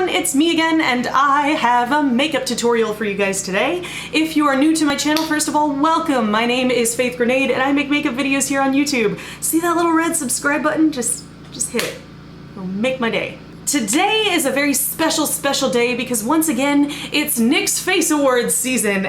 everyone, it's me again, and I have a makeup tutorial for you guys today. If you are new to my channel, first of all, welcome. My name is Faith Grenade, and I make makeup videos here on YouTube. See that little red subscribe button? Just hit it. It'll make my day. Today is a very special day because once again, it's NYX Face Awards season.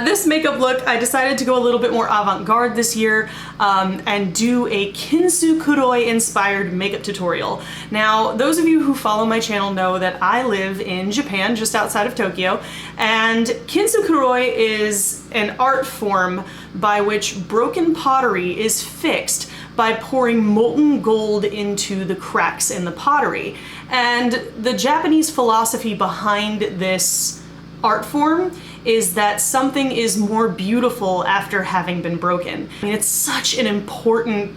This makeup look, I decided to go a little bit more avant-garde this year and do a Kintsukuroi inspired makeup tutorial. Now, those of you who follow my channel know that I live in Japan, just outside of Tokyo, and Kintsukuroi is an art form by which broken pottery is fixed by pouring molten gold into the cracks in the pottery. And the Japanese philosophy behind this art form is that something is more beautiful after having been broken. I mean, it's such an important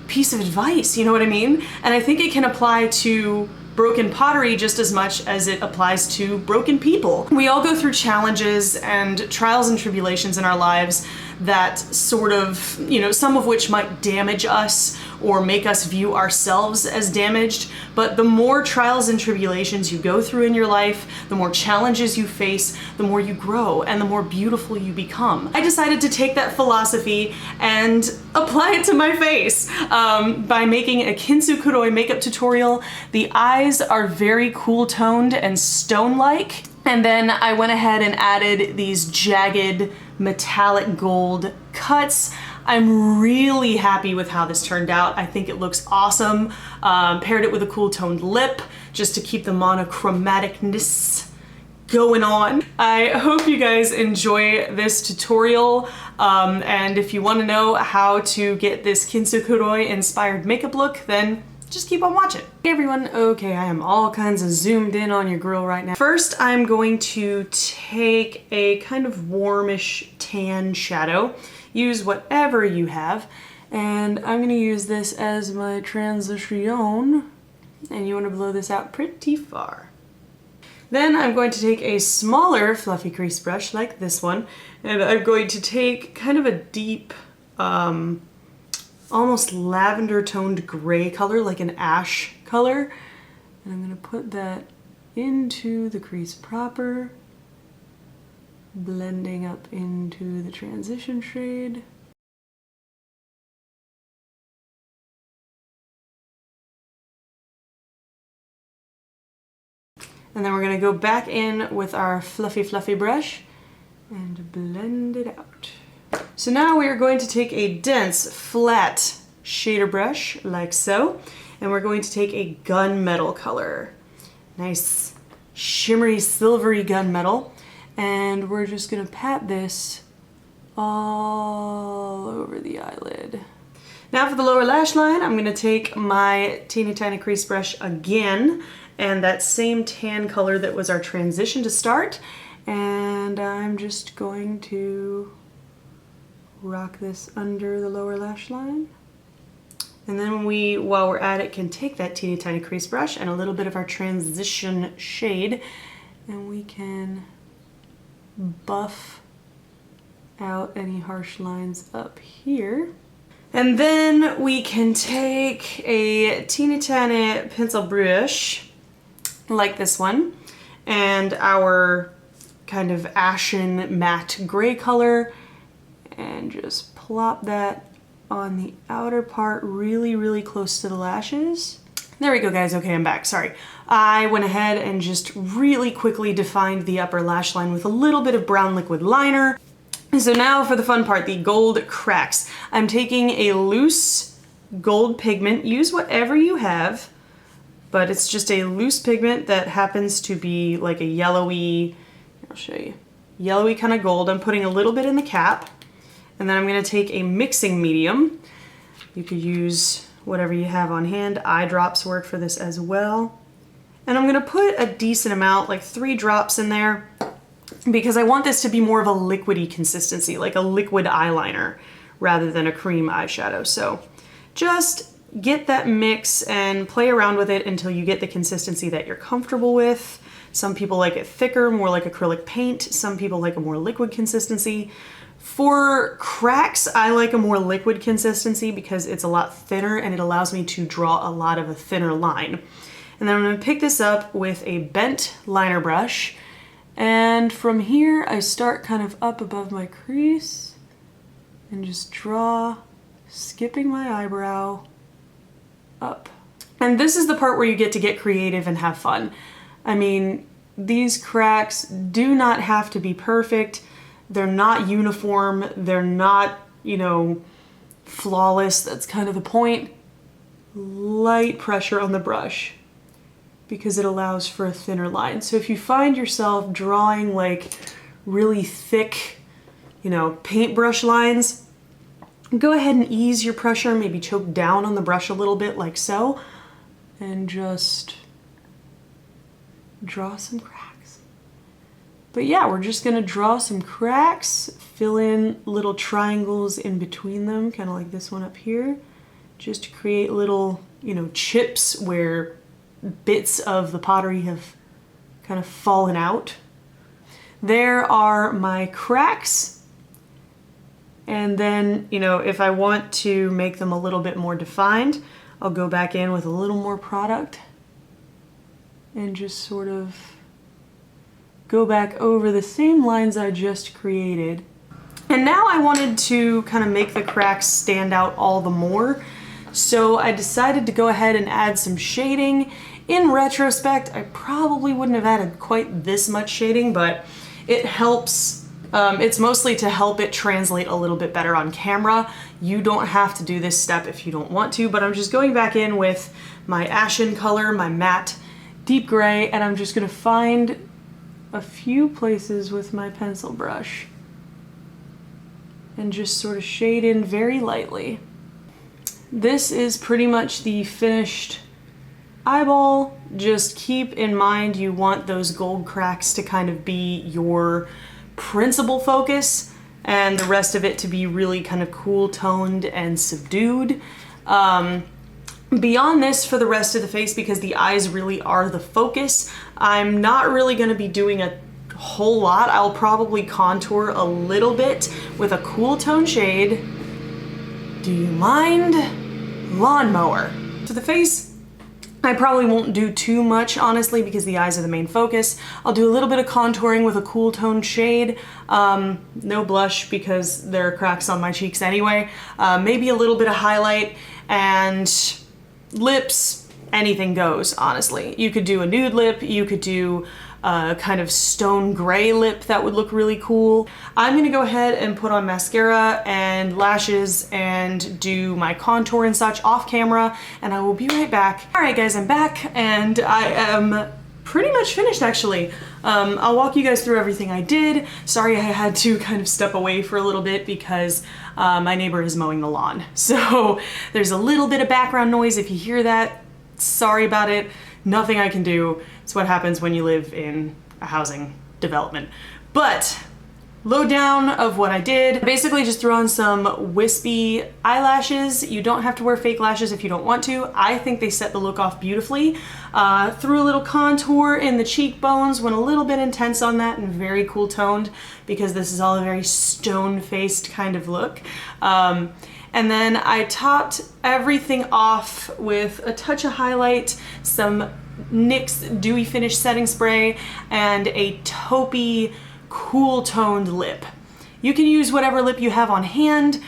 piece of advice, you know what I mean? And I think it can apply to broken pottery just as much as it applies to broken people. We all go through challenges and trials and tribulations in our lives that sort of, you know, some of which might damage us or make us view ourselves as damaged. But the more trials and tribulations you go through in your life, the more challenges you face, the more you grow and the more beautiful you become. I decided to take that philosophy and apply it to my face by making a Kintsukuroi makeup tutorial. The eyes are very cool toned and stone-like. And then I went ahead and added these jagged metallic gold cuts. I'm really happy with how this turned out. I think it looks awesome. Paired it with a cool toned lip just to keep the monochromaticness going on. I hope you guys enjoy this tutorial. And if you want to know how to get this Kintsukuroi inspired makeup look, then just keep on watching. Hey everyone, okay, I am all kinds of zoomed in on your grill right now. First, I'm going to take a kind of warmish tan shadow. Use whatever you have, and I'm gonna use this as my transition, and you wanna blow this out pretty far. Then I'm going to take a smaller fluffy crease brush like this one, and I'm going to take kind of a deep, almost lavender toned gray color, like an ash color. And I'm gonna put that into the crease proper, blending up into the transition shade. And then we're gonna go back in with our fluffy brush and blend it out. So now we are going to take a dense, flat shader brush, like so, and we're going to take a gunmetal color. Nice, shimmery, silvery gunmetal, and we're just gonna pat this all over the eyelid. Now for the lower lash line, I'm gonna take my teeny tiny crease brush again, and that same tan color that was our transition to start, and I'm just going to rock this under the lower lash line. And then we, while we're at it, can take that teeny tiny crease brush and a little bit of our transition shade, and we can buff out any harsh lines up here. And then we can take a teeny tiny pencil brush, like this one, and our kind of ashen matte gray color, and just plop that on the outer part really close to the lashes. There we go, guys. Okay, I'm back. Sorry. I went ahead and just really quickly defined the upper lash line with a little bit of brown liquid liner. So now for the fun part, the gold cracks. I'm taking a loose gold pigment. Use whatever you have, but it's just a loose pigment that happens to be like a yellowy, I'll show you, yellowy kind of gold. I'm putting a little bit in the cap. And then I'm going to take a mixing medium. You could use whatever you have on hand. Eye drops work for this as well. And I'm going to put a decent amount, like 3 drops in there, because I want this to be more of a liquidy consistency, like a liquid eyeliner rather than a cream eyeshadow. So just get that mix and play around with it until you get the consistency that you're comfortable with. Some people like it thicker, more like acrylic paint. Some people like a more liquid consistency. For cracks, I like a more liquid consistency because it's a lot thinner and it allows me to draw a lot of a thinner line. And then I'm going to pick this up with a bent liner brush. And from here, I start kind of up above my crease and just draw, skipping my eyebrow up. And this is the part where you get to get creative and have fun. I mean, these cracks do not have to be perfect. They're not uniform. They're not, you know, flawless. That's kind of the point. Light pressure on the brush because it allows for a thinner line. So if you find yourself drawing like really thick, you know, paintbrush lines, go ahead and ease your pressure, maybe choke down on the brush a little bit like so, and just draw some cracks. But yeah, we're just gonna draw some cracks, fill in little triangles in between them, kind of like this one up here, just to create little, you know, chips where bits of the pottery have kind of fallen out. There are my cracks. And then, you know, if I want to make them a little bit more defined, I'll go back in with a little more product and just sort of go back over the same lines I just created. And now I wanted to kind of make the cracks stand out all the more. So I decided to go ahead and add some shading. In retrospect, I probably wouldn't have added quite this much shading, but it helps. It's mostly to help it translate a little bit better on camera. You don't have to do this step if you don't want to, but I'm just going back in with my ashen color, my matte deep gray, and I'm just gonna find a few places with my pencil brush and just sort of shade in very lightly. This is pretty much the finished eyeball. Just keep in mind you want those gold cracks to kind of be your principal focus and the rest of it to be really kind of cool toned and subdued. Beyond this, for the rest of the face, because the eyes really are the focus, I'm not really going to be doing a whole lot. I'll probably contour a little bit with a cool tone shade. Do you mind? Lawnmower. To the face, I probably won't do too much, honestly, because the eyes are the main focus. I'll do a little bit of contouring with a cool tone shade. No blush because there are cracks on my cheeks anyway. Maybe a little bit of highlight, and lips, anything goes, honestly. You could do a nude lip, you could do a kind of stone gray lip that would look really cool. I'm gonna go ahead and put on mascara and lashes and do my contour and such off camera, and I will be right back. All right guys, I'm back and I am pretty much finished actually. I'll walk you guys through everything I did. Sorry I had to kind of step away for a little bit because my neighbor is mowing the lawn. So there's a little bit of background noise. If you hear that, sorry about it. Nothing I can do. It's what happens when you live in a housing development. But lowdown of what I did. Basically just threw on some wispy eyelashes. You don't have to wear fake lashes if you don't want to. I think they set the look off beautifully. Threw a little contour in the cheekbones, went a little bit intense on that and very cool toned because this is all a very stone-faced kind of look. And then I topped everything off with a touch of highlight, some NYX Dewy Finish Setting Spray, and a taupey, cool toned lip. You can use whatever lip you have on hand.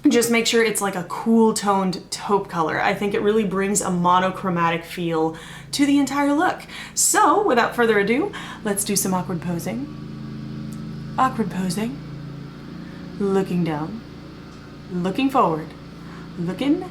Just make sure it's like a cool toned taupe color. I think it really brings a monochromatic feel to the entire look. So without further ado, let's do some awkward posing. Awkward posing. Looking down. Looking forward, looking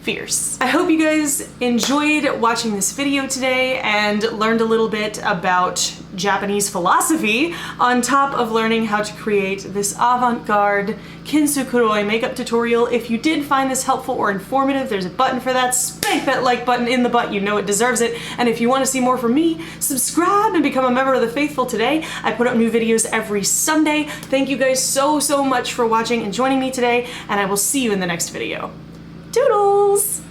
fierce. I hope you guys enjoyed watching this video today and learned a little bit about Japanese philosophy on top of learning how to create this avant-garde Kintsukuroi makeup tutorial. If you did find this helpful or informative, there's a button for that. Spank that like button in the butt, you know it deserves it. And if you want to see more from me, subscribe and become a member of the faithful today. I put up new videos every Sunday. Thank you guys so much for watching and joining me today, and I will see you in the next video. Doodles!